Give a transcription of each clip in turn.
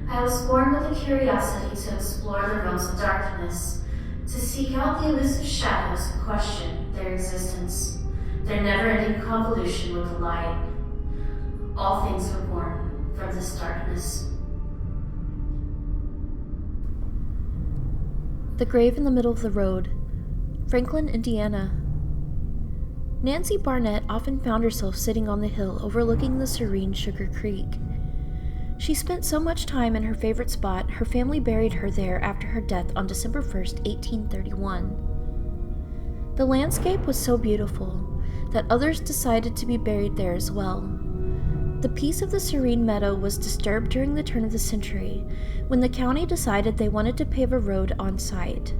I was born with a curiosity to explore the realms of darkness, to seek out the elusive shadows and question their existence, their never-ending convolution with the light. All things were born from this darkness. The grave in the middle of the road, Franklin, Indiana. Nancy Barnett often found herself sitting on the hill overlooking the serene Sugar Creek. She spent so much time in her favorite spot, her family buried her there after her death on December 1st, 1831. The landscape was so beautiful that others decided to be buried there as well. The peace of the serene meadow was disturbed during the turn of the century, when the county decided they wanted to pave a road on site.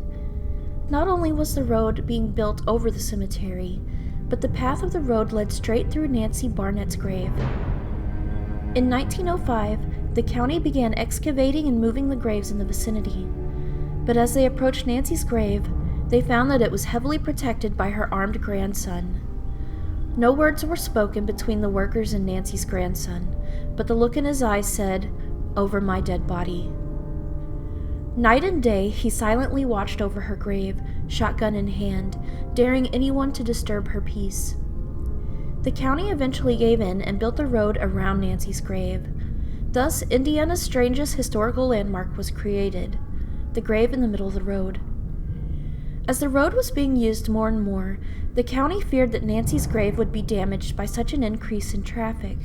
Not only was the road being built over the cemetery, but the path of the road led straight through Nancy Barnett's grave. In 1905, the county began excavating and moving the graves in the vicinity, but as they approached Nancy's grave, they found that it was heavily protected by her armed grandson. No words were spoken between the workers and Nancy's grandson, but the look in his eyes said, "Over my dead body." Night and day, he silently watched over her grave, shotgun in hand, daring anyone to disturb her peace. The county eventually gave in and built the road around Nancy's grave. Thus, Indiana's strangest historical landmark was created, the grave in the middle of the road. As the road was being used more and more, the county feared that Nancy's grave would be damaged by such an increase in traffic.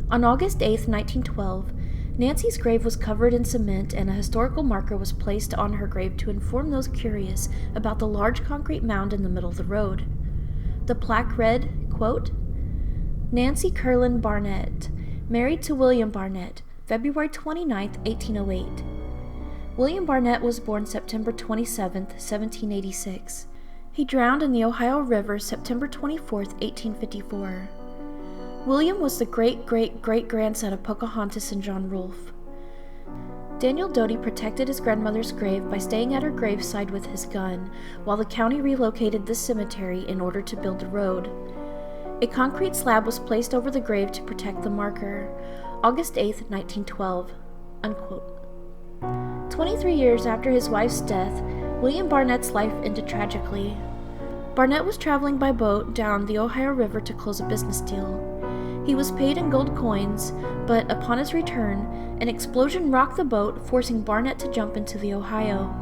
On August 8, 1912, Nancy's grave was covered in cement and a historical marker was placed on her grave to inform those curious about the large concrete mound in the middle of the road. The plaque read, quote, "Nancy Curlin Barnett, married to William Barnett, February 29, 1808. William Barnett was born September 27, 1786. He drowned in the Ohio River September 24, 1854. William was the great-great-great-grandson of Pocahontas and John Rolfe. Daniel Doty protected his grandmother's grave by staying at her graveside with his gun, while the county relocated this cemetery in order to build the road. A concrete slab was placed over the grave to protect the marker. August 8, 1912. Unquote. 23 years after his wife's death, William Barnett's life ended tragically. Barnett was traveling by boat down the Ohio River to close a business deal. He was paid in gold coins, but upon his return, an explosion rocked the boat, forcing Barnett to jump into the Ohio.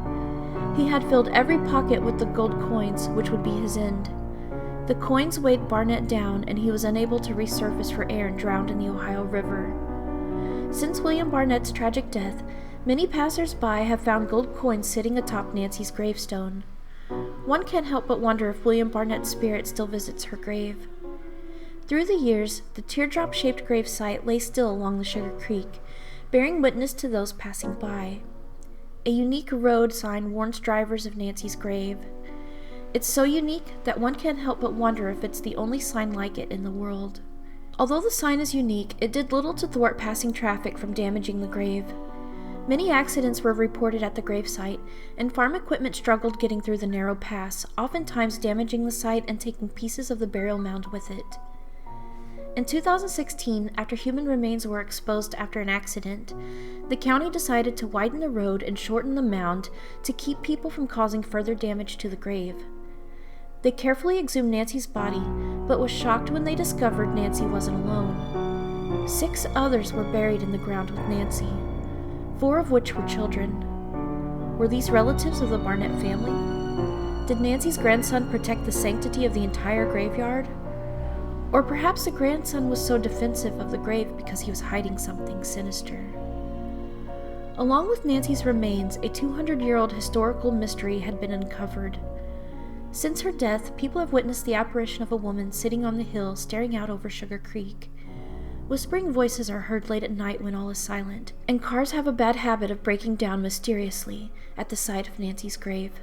He had filled every pocket with the gold coins, which would be his end. The coins weighed Barnett down, and he was unable to resurface for air and drowned in the Ohio River. Since William Barnett's tragic death, many passers-by have found gold coins sitting atop Nancy's gravestone. One can't help but wonder if William Barnett's spirit still visits her grave. Through the years, the teardrop-shaped gravesite lay still along the Sugar Creek, bearing witness to those passing by. A unique road sign warns drivers of Nancy's grave. It's so unique that one can't help but wonder if it's the only sign like it in the world. Although the sign is unique, it did little to thwart passing traffic from damaging the grave. Many accidents were reported at the gravesite, and farm equipment struggled getting through the narrow pass, oftentimes damaging the site and taking pieces of the burial mound with it. In 2016, after human remains were exposed after an accident, the county decided to widen the road and shorten the mound to keep people from causing further damage to the grave. They carefully exhumed Nancy's body, but was shocked when they discovered Nancy wasn't alone. 6 others were buried in the ground with Nancy, 4 of which were children. Were these relatives of the Barnett family? Did Nancy's grandson protect the sanctity of the entire graveyard? Or perhaps the grandson was so defensive of the grave because he was hiding something sinister. Along with Nancy's remains, a 200-year-old historical mystery had been uncovered. Since her death, people have witnessed the apparition of a woman sitting on the hill staring out over Sugar Creek. Whispering voices are heard late at night when all is silent, and cars have a bad habit of breaking down mysteriously at the sight of Nancy's grave.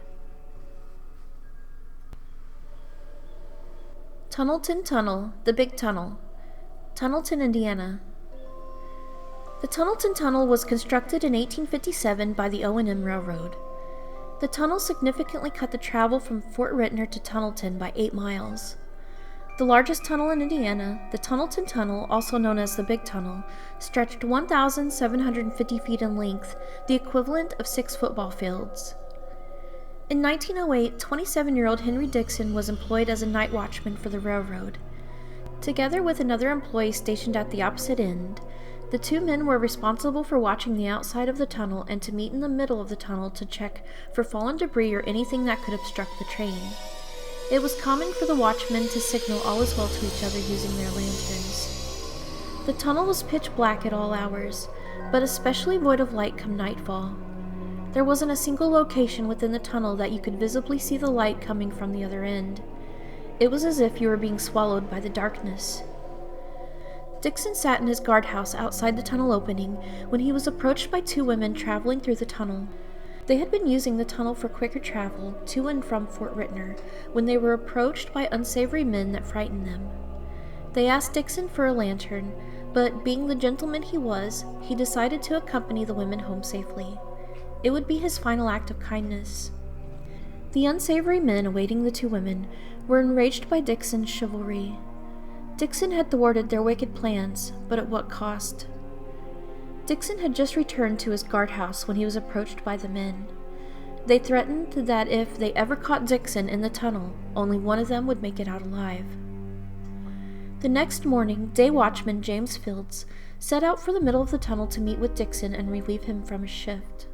Tunnelton Tunnel, the Big Tunnel, Tunnelton, Indiana. The Tunnelton Tunnel was constructed in 1857 by the O&M Railroad. The tunnel significantly cut the travel from Fort Ritner to Tunnelton by 8 miles. The largest tunnel in Indiana, the Tunnelton Tunnel, also known as the Big Tunnel, stretched 1,750 feet in length, the equivalent of 6 football fields. In 1908, 27-year-old Henry Dixon was employed as a night watchman for the railroad. Together with another employee stationed at the opposite end, the two men were responsible for watching the outside of the tunnel and to meet in the middle of the tunnel to check for fallen debris or anything that could obstruct the train. It was common for the watchmen to signal all is well to each other using their lanterns. The tunnel was pitch black at all hours, but especially void of light come nightfall. There wasn't a single location within the tunnel that you could visibly see the light coming from the other end. It was as if you were being swallowed by the darkness. Dixon sat in his guardhouse outside the tunnel opening when he was approached by two women traveling through the tunnel. They had been using the tunnel for quicker travel to and from Fort Ritner when they were approached by unsavory men that frightened them. They asked Dixon for a lantern, but being the gentleman he was, he decided to accompany the women home safely. It would be his final act of kindness. The unsavory men awaiting the two women were enraged by Dixon's chivalry. Dixon had thwarted their wicked plans, but at what cost? Dixon had just returned to his guardhouse when he was approached by the men. They threatened that if they ever caught Dixon in the tunnel, only one of them would make it out alive. The next morning, day watchman James Fields set out for the middle of the tunnel to meet with Dixon and relieve him from his shift.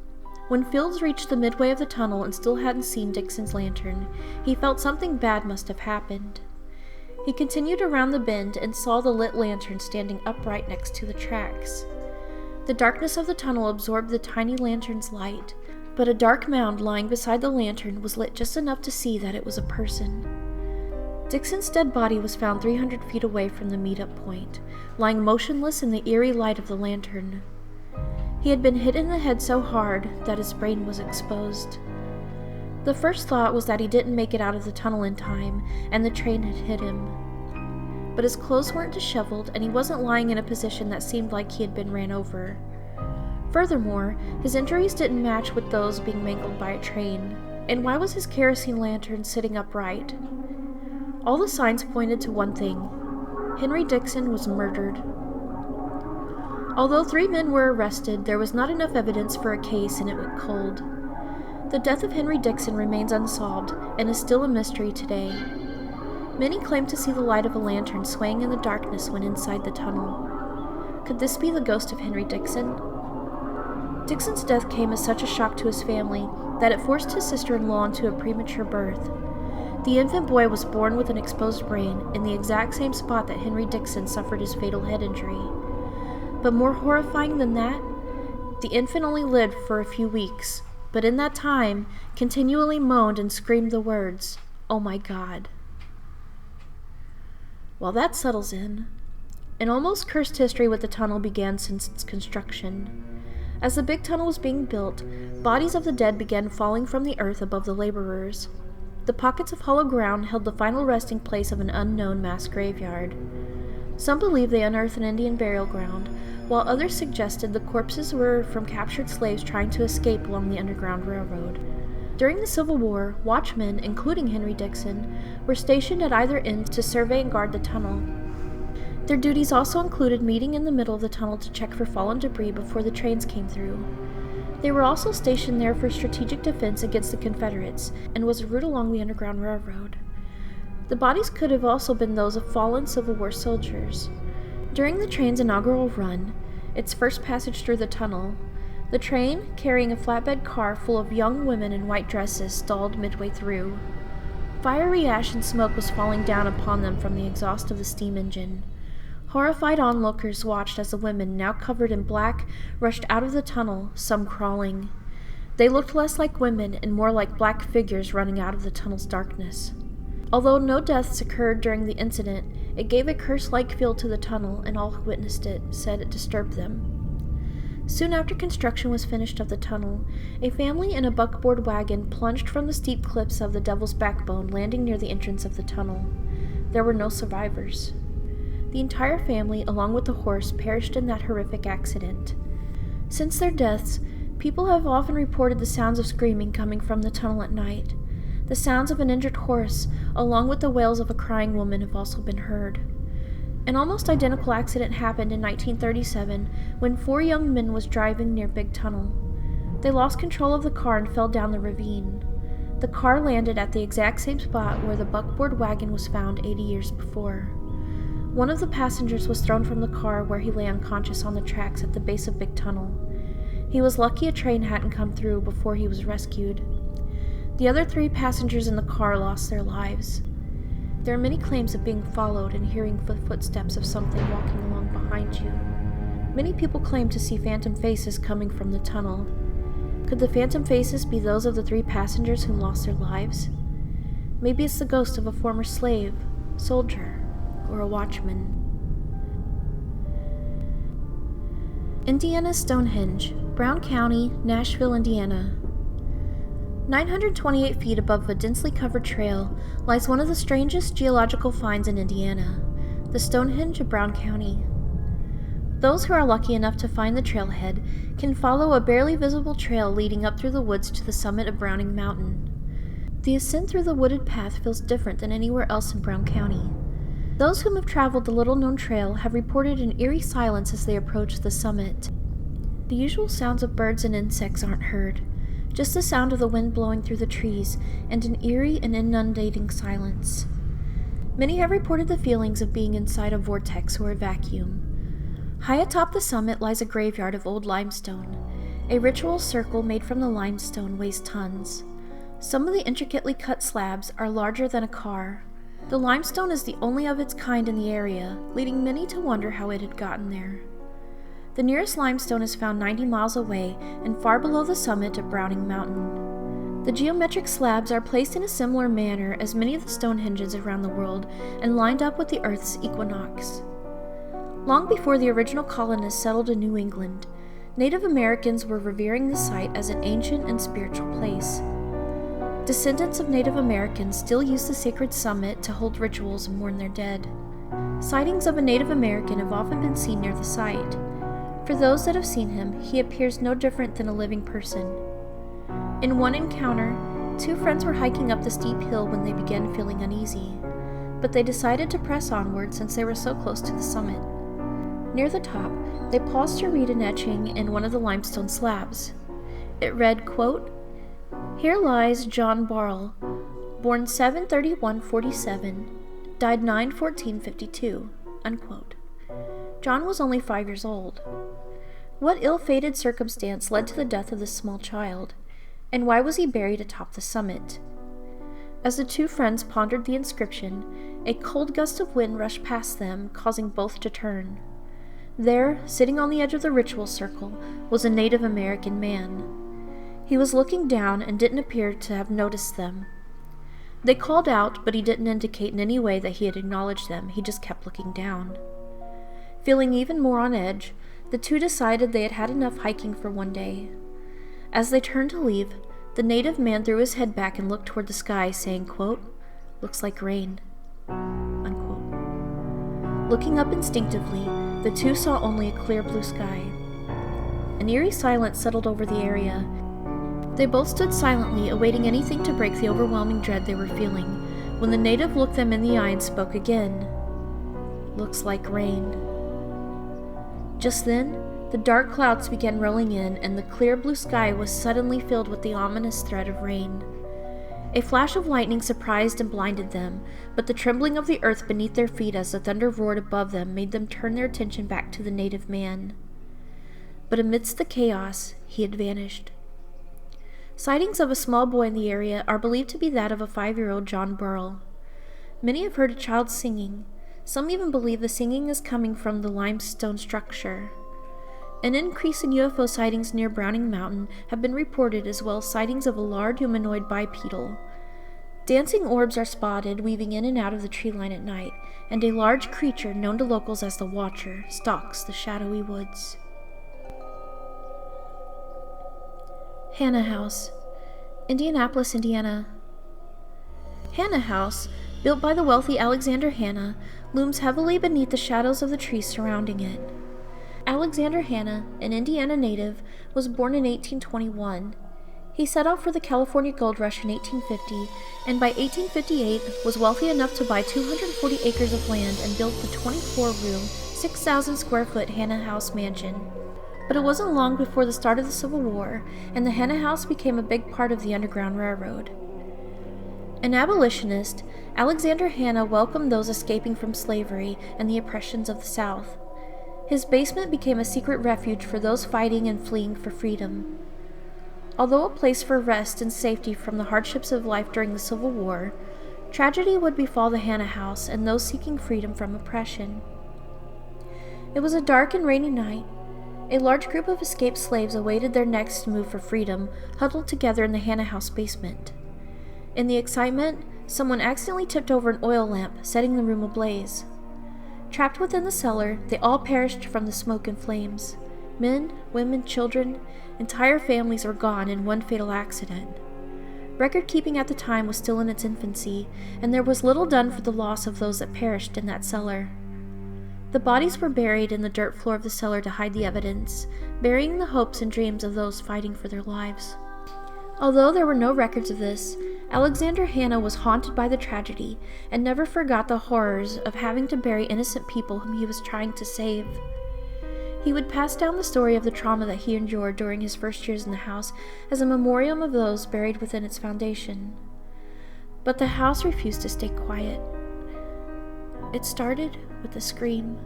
When Fields reached the midway of the tunnel and still hadn't seen Dixon's lantern, he felt something bad must have happened. He continued around the bend and saw the lit lantern standing upright next to the tracks. The darkness of the tunnel absorbed the tiny lantern's light, but a dark mound lying beside the lantern was lit just enough to see that it was a person. Dixon's dead body was found 300 feet away from the meetup point, lying motionless in the eerie light of the lantern. He had been hit in the head so hard that his brain was exposed. The first thought was that he didn't make it out of the tunnel in time, and the train had hit him. But his clothes weren't disheveled, and he wasn't lying in a position that seemed like he had been ran over. Furthermore, his injuries didn't match with those being mangled by a train. And why was his kerosene lantern sitting upright? All the signs pointed to one thing. Henry Dixon was murdered. Although 3 men were arrested, there was not enough evidence for a case and it went cold. The death of Henry Dixon remains unsolved and is still a mystery today. Many claim to see the light of a lantern swaying in the darkness when inside the tunnel. Could this be the ghost of Henry Dixon? Dixon's death came as such a shock to his family that it forced his sister-in-law into a premature birth. The infant boy was born with an exposed brain in the exact same spot that Henry Dixon suffered his fatal head injury. But more horrifying than that, the infant only lived for a few weeks, but in that time continually moaned and screamed the words, "Oh my God." While that settles in, an almost cursed history with the tunnel began since its construction. As the big tunnel was being built, bodies of the dead began falling from the earth above the laborers. The pockets of hollow ground held the final resting place of an unknown mass graveyard. Some believe they unearthed an Indian burial ground, while others suggested the corpses were from captured slaves trying to escape along the Underground Railroad. During the Civil War, watchmen, including Henry Dixon, were stationed at either end to survey and guard the tunnel. Their duties also included meeting in the middle of the tunnel to check for fallen debris before the trains came through. They were also stationed there for strategic defense against the Confederates and was a route along the Underground Railroad. The bodies could have also been those of fallen Civil War soldiers. During the train's inaugural run, its first passage through the tunnel, the train, carrying a flatbed car full of young women in white dresses, stalled midway through. Fiery ash and smoke was falling down upon them from the exhaust of the steam engine. Horrified onlookers watched as the women, now covered in black, rushed out of the tunnel, some crawling. They looked less like women and more like black figures running out of the tunnel's darkness. Although no deaths occurred during the incident, it gave a curse-like feel to the tunnel, and all who witnessed it said it disturbed them. Soon after construction was finished of the tunnel, a family in a buckboard wagon plunged from the steep cliffs of the Devil's Backbone, landing near the entrance of the tunnel. There were no survivors. The entire family, along with the horse, perished in that horrific accident. Since their deaths, people have often reported the sounds of screaming coming from the tunnel at night. The sounds of an injured horse, along with the wails of a crying woman, have also been heard. An almost identical accident happened in 1937 when 4 young men was driving near Big Tunnel. They lost control of the car and fell down the ravine. The car landed at the exact same spot where the buckboard wagon was found 80 years before. One of the passengers was thrown from the car where he lay unconscious on the tracks at the base of Big Tunnel. He was lucky a train hadn't come through before he was rescued. The other 3 passengers in the car lost their lives. There are many claims of being followed and hearing the footsteps of something walking along behind you. Many people claim to see phantom faces coming from the tunnel. Could the phantom faces be those of the 3 passengers who lost their lives? Maybe it's the ghost of a former slave, soldier, or a watchman. Indiana Stonehenge, Brown County, Nashville, Indiana. 928 feet above a densely covered trail lies one of the strangest geological finds in Indiana, the Stonehenge of Brown County. Those who are lucky enough to find the trailhead can follow a barely visible trail leading up through the woods to the summit of Browning Mountain. The ascent through the wooded path feels different than anywhere else in Brown County. Those whom have traveled the little-known trail have reported an eerie silence as they approach the summit. The usual sounds of birds and insects aren't heard, just the sound of the wind blowing through the trees and an eerie and inundating silence. Many have reported the feelings of being inside a vortex or a vacuum. High atop the summit lies a graveyard of old limestone. A ritual circle made from the limestone weighs tons. Some of the intricately cut slabs are larger than a car. The limestone is the only of its kind in the area, leading many to wonder how it had gotten there. The nearest limestone is found 90 miles away and far below the summit of Browning Mountain. The geometric slabs are placed in a similar manner as many of the Stonehenges around the world and lined up with the Earth's equinox. Long before the original colonists settled in New England, Native Americans were revering the site as an ancient and spiritual place. Descendants of Native Americans still use the sacred summit to hold rituals and mourn their dead. Sightings of a Native American have often been seen near the site. For those that have seen him, he appears no different than a living person. In one encounter, 2 friends were hiking up the steep hill when they began feeling uneasy, but they decided to press onward since they were so close to the summit. Near the top, they paused to read an etching in one of the limestone slabs. It read, quote, "Here lies John Barl, born 7/31/47, died 9/14/52, unquote. John was only 5 years old. What ill-fated circumstance led to the death of this small child, and why was he buried atop the summit? As the 2 friends pondered the inscription, a cold gust of wind rushed past them, causing both to turn. There, sitting on the edge of the ritual circle, was a Native American man. He was looking down and didn't appear to have noticed them. They called out, but he didn't indicate in any way that he had acknowledged them. He just kept looking down. Feeling even more on edge, the 2 decided they had had enough hiking for one day. As they turned to leave, the native man threw his head back and looked toward the sky, saying, quote, "Looks like rain," unquote. Looking up instinctively, the 2 saw only a clear blue sky. An eerie silence settled over the area. They both stood silently, awaiting anything to break the overwhelming dread they were feeling, when the native looked them in the eye and spoke again. "Looks like rain." Just then, the dark clouds began rolling in, and the clear blue sky was suddenly filled with the ominous threat of rain. A flash of lightning surprised and blinded them, but the trembling of the earth beneath their feet as the thunder roared above them made them turn their attention back to the native man. But amidst the chaos, he had vanished. Sightings of a small boy in the area are believed to be that of a 5-year-old John Burrell. Many have heard a child singing. Some even believe the singing is coming from the limestone structure. An increase in UFO sightings near Browning Mountain have been reported, as well as sightings of a large humanoid bipedal. Dancing orbs are spotted weaving in and out of the tree line at night, and a large creature known to locals as the Watcher stalks the shadowy woods. Hanna House, Indianapolis, Indiana. Hanna House, built by the wealthy Alexander Hanna, looms heavily beneath the shadows of the trees surrounding it. Alexander Hanna, an Indiana native, was born in 1821. He set out for the California gold rush in 1850, and by 1858 was wealthy enough to buy 240 acres of land and build the 24-room, 6,000-square-foot Hannah House mansion. But it wasn't long before the start of the Civil War, and the Hannah House became a big part of the Underground Railroad. An abolitionist, Alexander Hannah welcomed those escaping from slavery and the oppressions of the South. His basement became a secret refuge for those fighting and fleeing for freedom. Although a place for rest and safety from the hardships of life during the Civil War, tragedy would befall the Hannah House and those seeking freedom from oppression. It was a dark and rainy night. A large group of escaped slaves awaited their next move for freedom, huddled together in the Hannah House basement. In the excitement, someone accidentally tipped over an oil lamp, setting the room ablaze. Trapped within the cellar, they all perished from the smoke and flames. Men, women, children, entire families were gone in one fatal accident. Record-keeping at the time was still in its infancy, and there was little done for the loss of those that perished in that cellar. The bodies were buried in the dirt floor of the cellar to hide the evidence, burying the hopes and dreams of those fighting for their lives. Although there were no records of this, Alexander Hannah was haunted by the tragedy and never forgot the horrors of having to bury innocent people whom he was trying to save. He would pass down the story of the trauma that he endured during his first years in the house as a memoriam of those buried within its foundation. But the house refused to stay quiet. It started with a scream.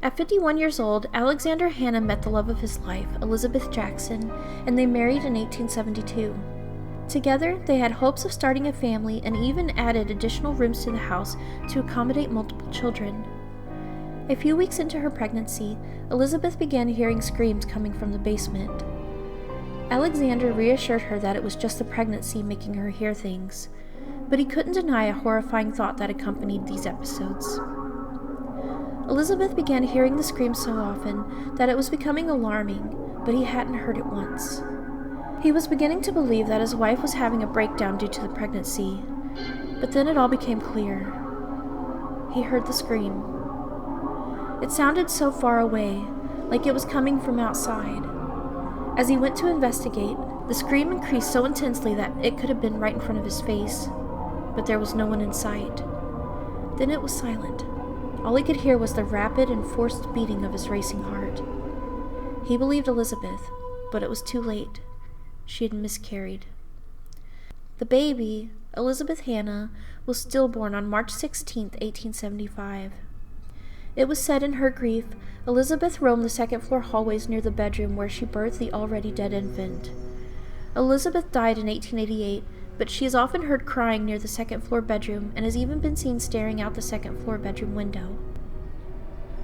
At 51 years old, Alexander Hannah met the love of his life, Elizabeth Jackson, and they married in 1872. Together, they had hopes of starting a family and even added additional rooms to the house to accommodate multiple children. A few weeks into her pregnancy, Elizabeth began hearing screams coming from the basement. Alexander reassured her that it was just the pregnancy making her hear things, but he couldn't deny a horrifying thought that accompanied these episodes. Elizabeth began hearing the screams so often that it was becoming alarming, but he hadn't heard it once. He was beginning to believe that his wife was having a breakdown due to the pregnancy, but then it all became clear. He heard the scream. It sounded so far away, like it was coming from outside. As he went to investigate, the scream increased so intensely that it could have been right in front of his face, but there was no one in sight. Then it was silent. All he could hear was the rapid and forced beating of his racing heart. He believed Elizabeth, but it was too late. She had miscarried. The baby, Elizabeth Hannah, was stillborn on March 16, 1875. It was said in her grief, Elizabeth roamed the second-floor hallways near the bedroom where she birthed the already dead infant. Elizabeth died in 1888, but she is often heard crying near the second-floor bedroom and has even been seen staring out the second-floor bedroom window.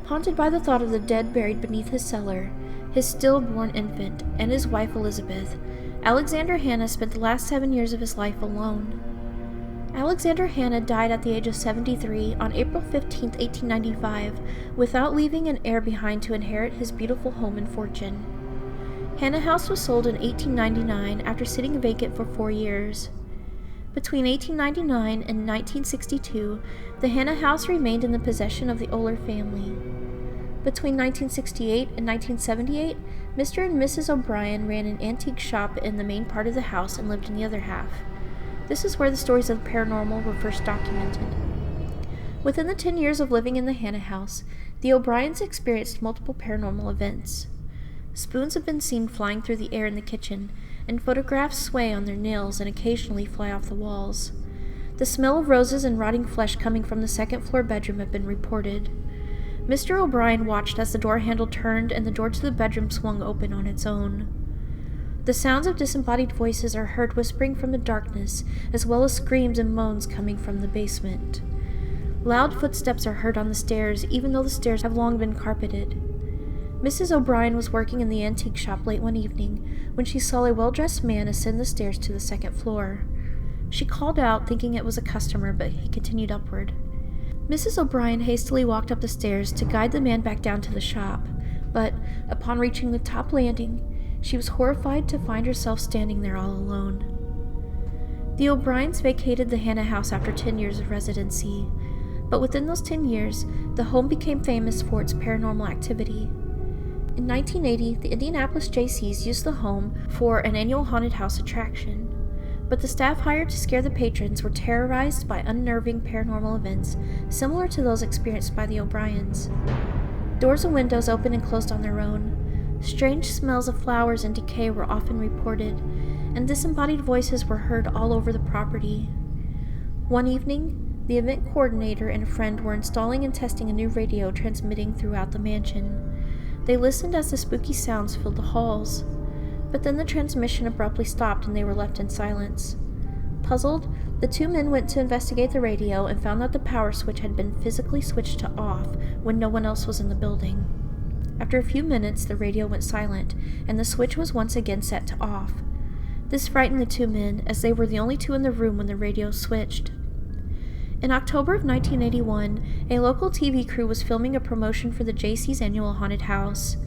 Haunted by the thought of the dead buried beneath his cellar, his stillborn infant, and his wife Elizabeth, Alexander Hannah spent the last 7 years of his life alone. Alexander Hannah died at the age of 73 on April 15, 1895, without leaving an heir behind to inherit his beautiful home and fortune. Hannah House was sold in 1899 after sitting vacant for 4 years. Between 1899 and 1962, the Hannah House remained in the possession of the Oler family. Between 1968 and 1978, Mr. and Mrs. O'Brien ran an antique shop in the main part of the house and lived in the other half. This is where the stories of the paranormal were first documented. Within the 10 years of living in the Hannah House, the O'Briens experienced multiple paranormal events. Spoons have been seen flying through the air in the kitchen, and photographs sway on their nails and occasionally fly off the walls. The smell of roses and rotting flesh coming from the second-floor bedroom have been reported. Mr. O'Brien watched as the door handle turned and the door to the bedroom swung open on its own. The sounds of disembodied voices are heard whispering from the darkness, as well as screams and moans coming from the basement. Loud footsteps are heard on the stairs, even though the stairs have long been carpeted. Mrs. O'Brien was working in the antique shop late one evening when she saw a well-dressed man ascend the stairs to the second floor. She called out, thinking it was a customer, but he continued upward. Mrs. O'Brien hastily walked up the stairs to guide the man back down to the shop, but upon reaching the top landing, she was horrified to find herself standing there all alone. The O'Briens vacated the Hannah House after 10 years of residency, but within those 10 years, the home became famous for its paranormal activity. In 1980, the Indianapolis Jaycees used the home for an annual haunted house attraction, but the staff hired to scare the patrons were terrorized by unnerving paranormal events similar to those experienced by the O'Briens. Doors and windows opened and closed on their own. Strange smells of flowers and decay were often reported, and disembodied voices were heard all over the property. One evening, the event coordinator and a friend were installing and testing a new radio transmitting throughout the mansion. They listened as the spooky sounds filled the halls, but then the transmission abruptly stopped and they were left in silence. Puzzled, the two men went to investigate the radio and found that the power switch had been physically switched to off when no one else was in the building. After a few minutes, the radio went silent, and the switch was once again set to off. This frightened the two men, as they were the only two in the room when the radio switched. In October of 1981, a local TV crew was filming a promotion for the Jaycees' annual haunted house.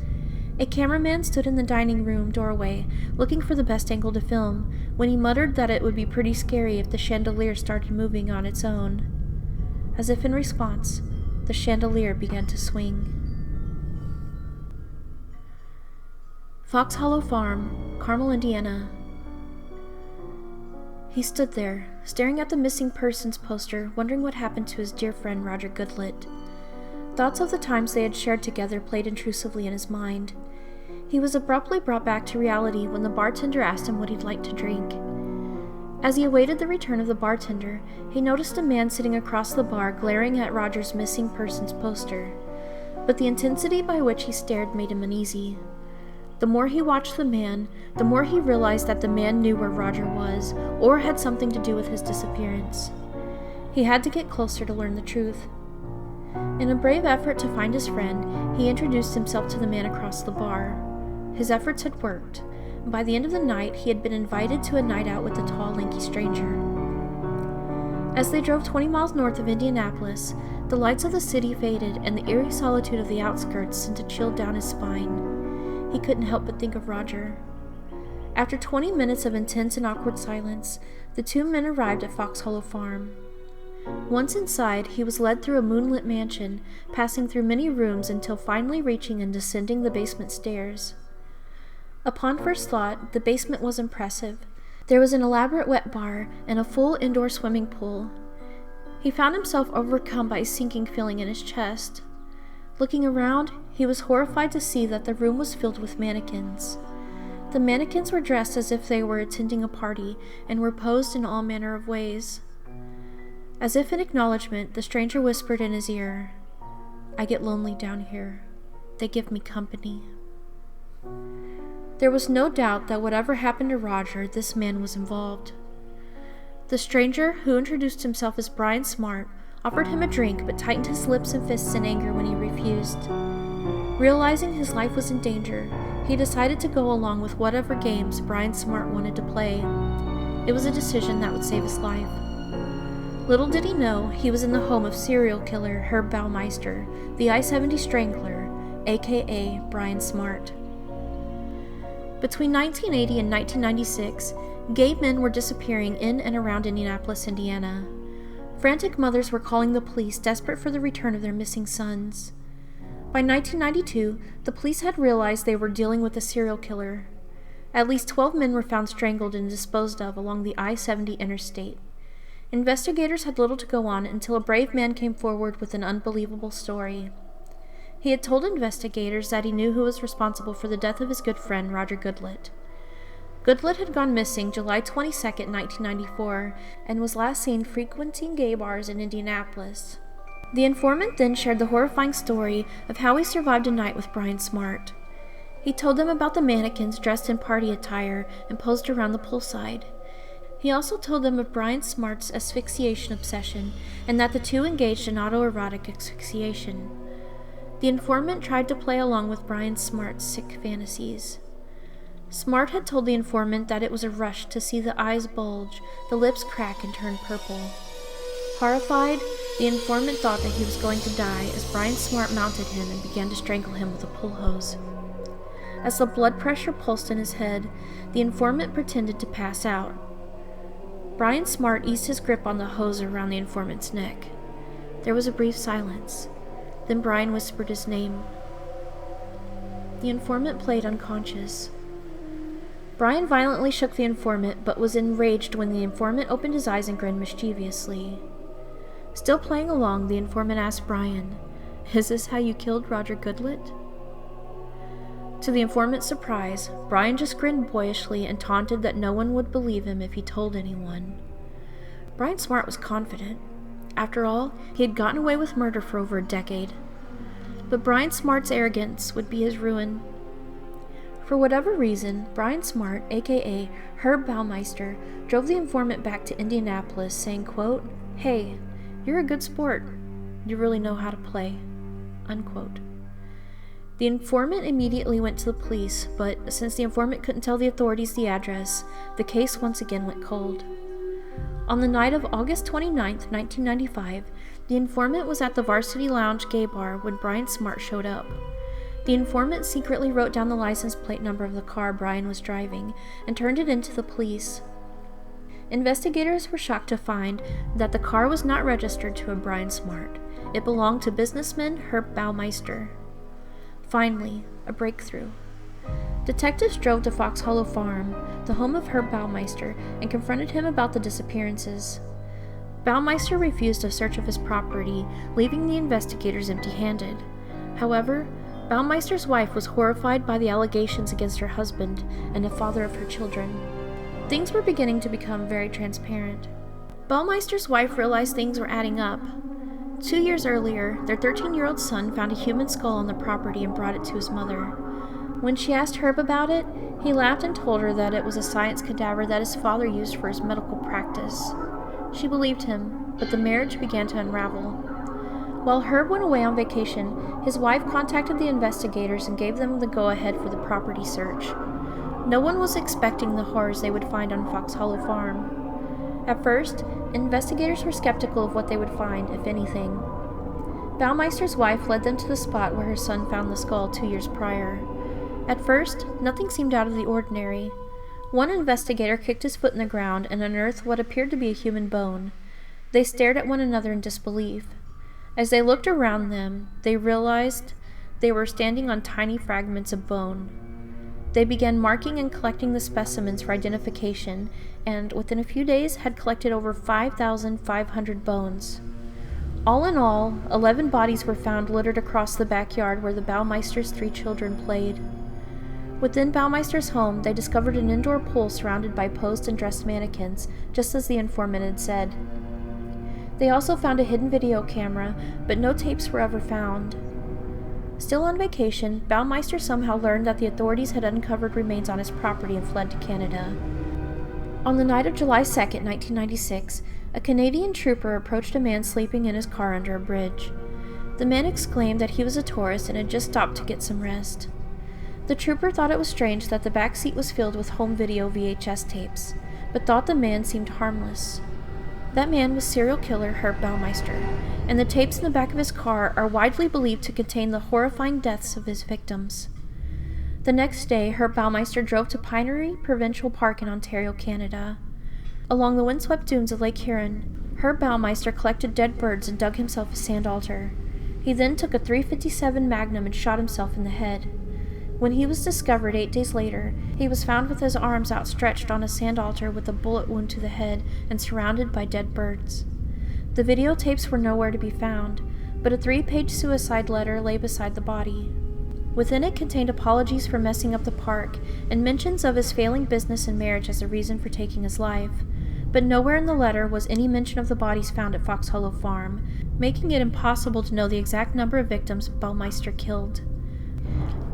A cameraman stood in the dining room doorway, looking for the best angle to film, when he muttered that it would be pretty scary if the chandelier started moving on its own. As if in response, the chandelier began to swing. Fox Hollow Farm, Carmel, Indiana. He stood there, staring at the missing persons poster, wondering what happened to his dear friend Roger Goodlett. Thoughts of the times they had shared together played intrusively in his mind. He was abruptly brought back to reality when the bartender asked him what he'd like to drink. As he awaited the return of the bartender, he noticed a man sitting across the bar glaring at Roger's missing persons poster, but the intensity by which he stared made him uneasy. The more he watched the man, the more he realized that the man knew where Roger was, or had something to do with his disappearance. He had to get closer to learn the truth. In a brave effort to find his friend, he introduced himself to the man across the bar. His efforts had worked, and by the end of the night, he had been invited to a night out with the tall, lanky stranger. As they drove 20 miles north of Indianapolis, the lights of the city faded, and the eerie solitude of the outskirts sent a chill down his spine. He couldn't help but think of Roger. After 20 minutes of intense and awkward silence, the two men arrived at Fox Hollow Farm. Once inside, he was led through a moonlit mansion, passing through many rooms until finally reaching and descending the basement stairs. Upon first thought, the basement was impressive. There was an elaborate wet bar and a full indoor swimming pool. He found himself overcome by a sinking feeling in his chest. Looking around, he was horrified to see that the room was filled with mannequins. The mannequins were dressed as if they were attending a party and were posed in all manner of ways. As if in acknowledgement, the stranger whispered in his ear, "I get lonely down here. They give me company." There was no doubt that whatever happened to Roger, this man was involved. The stranger, who introduced himself as Brian Smart, offered him a drink but tightened his lips and fists in anger when he refused. Realizing his life was in danger, he decided to go along with whatever games Brian Smart wanted to play. It was a decision that would save his life. Little did he know, he was in the home of serial killer Herb Baumeister, the I-70 Strangler, aka Brian Smart. Between 1980 and 1996, gay men were disappearing in and around Indianapolis, Indiana. Frantic mothers were calling the police, desperate for the return of their missing sons. By 1992, the police had realized they were dealing with a serial killer. At least 12 men were found strangled and disposed of along the I-70 interstate. Investigators had little to go on until a brave man came forward with an unbelievable story. He had told investigators that he knew who was responsible for the death of his good friend, Roger Goodlett. Goodlett had gone missing July 22, 1994, and was last seen frequenting gay bars in Indianapolis. The informant then shared the horrifying story of how he survived a night with Brian Smart. He told them about the mannequins dressed in party attire and posed around the poolside. He also told them of Brian Smart's asphyxiation obsession, and that the two engaged in autoerotic asphyxiation. The informant tried to play along with Brian Smart's sick fantasies. Smart had told the informant that it was a rush to see the eyes bulge, the lips crack and turn purple. Horrified, the informant thought that he was going to die as Brian Smart mounted him and began to strangle him with a pull hose. As the blood pressure pulsed in his head, the informant pretended to pass out. Brian Smart eased his grip on the hose around the informant's neck. There was a brief silence. Then Brian whispered his name. The the informant played unconscious. Brian violently shook the informant, but was enraged when the informant opened his eyes and grinned mischievously. Still playing along, the informant asked Brian, "Is this how you killed Roger Goodlett?" To the informant's surprise, Brian just grinned boyishly and taunted that no one would believe him if he told anyone. Brian Smart was confident. After all, he had gotten away with murder for over a decade. But Brian Smart's arrogance would be his ruin. For whatever reason, Brian Smart, aka Herb Baumeister, drove the informant back to Indianapolis saying, quote, "Hey, you're a good sport. You really know how to play," unquote. The informant immediately went to the police, but since the informant couldn't tell the authorities the address, the case once again went cold. On the night of August 29, 1995, the informant was at the Varsity Lounge gay bar when Brian Smart showed up. The informant secretly wrote down the license plate number of the car Brian was driving and turned it in to the police. Investigators were shocked to find that the car was not registered to a Brian Smart. It belonged to businessman Herb Baumeister. Finally, a breakthrough. Detectives drove to Fox Hollow Farm, the home of Herb Baumeister, and confronted him about the disappearances. Baumeister refused a search of his property, leaving the investigators empty-handed. However, Baumeister's wife was horrified by the allegations against her husband and the father of her children. Things were beginning to become very transparent. Baumeister's wife realized things were adding up. 2 years earlier, their 13-year-old son found a human skull on the property and brought it to his mother. When she asked Herb about it, he laughed and told her that it was a science cadaver that his father used for his medical practice. She believed him, but the marriage began to unravel. While Herb went away on vacation, his wife contacted the investigators and gave them the go-ahead for the property search. No one was expecting the horrors they would find on Fox Hollow Farm. At first, investigators were skeptical of what they would find, if anything. Baumeister's wife led them to the spot where her son found the skull 2 years prior. At first, nothing seemed out of the ordinary. One investigator kicked his foot in the ground and unearthed what appeared to be a human bone. They stared at one another in disbelief. As they looked around them, they realized they were standing on tiny fragments of bone. They began marking and collecting the specimens for identification, and within a few days had collected over 5,500 bones. All in all, 11 bodies were found littered across the backyard where the Baumeister's 3 children played. Within Baumeister's home, they discovered an indoor pool surrounded by posed and dressed mannequins, just as the informant had said. They also found a hidden video camera, but no tapes were ever found. Still on vacation, Baumeister somehow learned that the authorities had uncovered remains on his property and fled to Canada. On the night of July 2, 1996, a Canadian trooper approached a man sleeping in his car under a bridge. The man exclaimed that he was a tourist and had just stopped to get some rest. The trooper thought it was strange that the back seat was filled with home video VHS tapes, but thought the man seemed harmless. That man was serial killer Herb Baumeister, and the tapes in the back of his car are widely believed to contain the horrifying deaths of his victims. The next day, Herb Baumeister drove to Pinery Provincial Park in Ontario, Canada. Along the windswept dunes of Lake Huron, Herb Baumeister collected dead birds and dug himself a sand altar. He then took a .357 Magnum and shot himself in the head. When he was discovered 8 days later, he was found with his arms outstretched on a sand altar with a bullet wound to the head and surrounded by dead birds. The videotapes were nowhere to be found, but a 3-page suicide letter lay beside the body. Within it contained apologies for messing up the park and mentions of his failing business and marriage as a reason for taking his life, but nowhere in the letter was any mention of the bodies found at Fox Hollow Farm, making it impossible to know the exact number of victims Baumeister killed.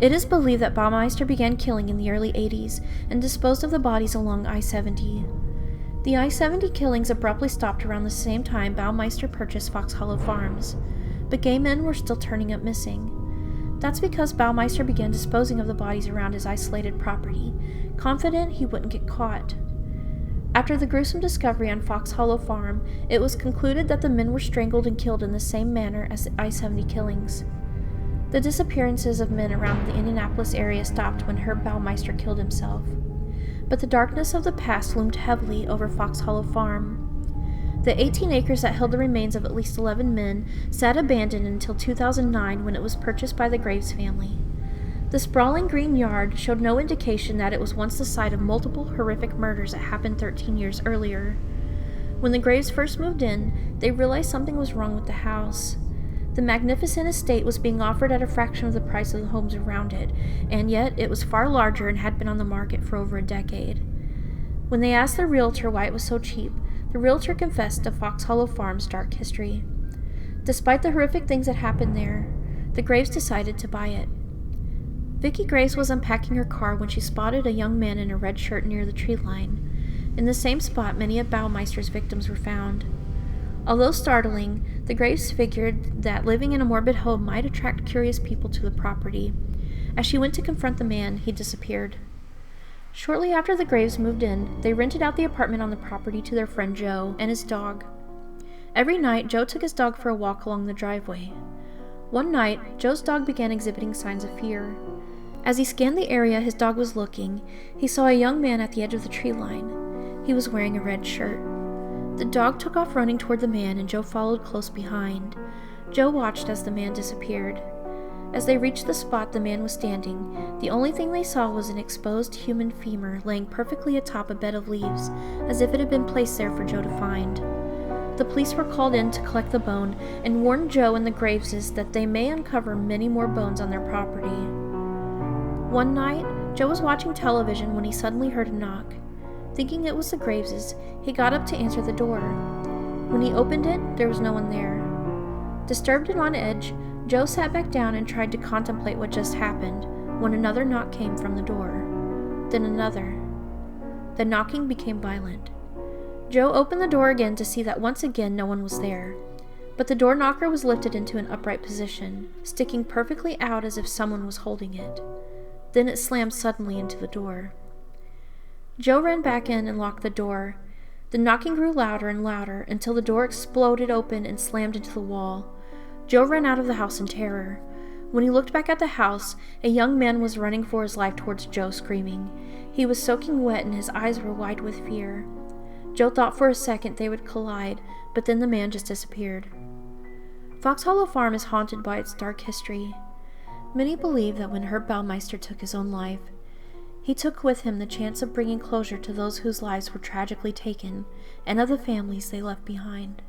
It is believed that Baumeister began killing in the early 80s and disposed of the bodies along I-70. The I-70 killings abruptly stopped around the same time Baumeister purchased Fox Hollow Farms, but gay men were still turning up missing. That's because Baumeister began disposing of the bodies around his isolated property, confident he wouldn't get caught. After the gruesome discovery on Fox Hollow Farm, it was concluded that the men were strangled and killed in the same manner as the I-70 killings. The disappearances of men around the Indianapolis area stopped when Herb Baumeister killed himself, but the darkness of the past loomed heavily over Fox Hollow Farm. The 18 acres that held the remains of at least 11 men sat abandoned until 2009 when it was purchased by the Graves family. The sprawling green yard showed no indication that it was once the site of multiple horrific murders that happened 13 years earlier. When the Graves first moved in, they realized something was wrong with the house. The magnificent estate was being offered at a fraction of the price of the homes around it, and yet it was far larger and had been on the market for over a decade. When they asked the realtor why it was so cheap, the realtor confessed to Fox Hollow Farm's dark history. Despite the horrific things that happened there, the Graves decided to buy it. Vicki Graves was unpacking her car when she spotted a young man in a red shirt near the tree line. In the same spot, many of Baumeister's victims were found. Although startling, the Graves figured that living in a morbid home might attract curious people to the property. As she went to confront the man, he disappeared. Shortly after the Graves moved in, they rented out the apartment on the property to their friend Joe and his dog. Every night, Joe took his dog for a walk along the driveway. One night, Joe's dog began exhibiting signs of fear. As he scanned the area his dog was looking, he saw a young man at the edge of the tree line. He was wearing a red shirt. The dog took off running toward the man, and Joe followed close behind. Joe watched as the man disappeared. As they reached the spot the man was standing, the only thing they saw was an exposed human femur laying perfectly atop a bed of leaves, as if it had been placed there for Joe to find. The police were called in to collect the bone and warned Joe and the Graveses that they may uncover many more bones on their property. One night, Joe was watching television when he suddenly heard a knock. Thinking it was the Graveses, he got up to answer the door. When he opened it, there was no one there. Disturbed and on edge, Joe sat back down and tried to contemplate what just happened when another knock came from the door. Then another. The knocking became violent. Joe opened the door again to see that once again no one was there. But the door knocker was lifted into an upright position, sticking perfectly out as if someone was holding it. Then it slammed suddenly into the door. Joe ran back in and locked the door. The knocking grew louder and louder until the door exploded open and slammed into the wall. Joe ran out of the house in terror. When he looked back at the house, a young man was running for his life towards Joe, screaming. He was soaking wet and his eyes were wide with fear. Joe thought for a second they would collide, but then the man just disappeared. Fox Hollow Farm is haunted by its dark history. Many believe that when Herb Baumeister took his own life, he took with him the chance of bringing closure to those whose lives were tragically taken and of the families they left behind.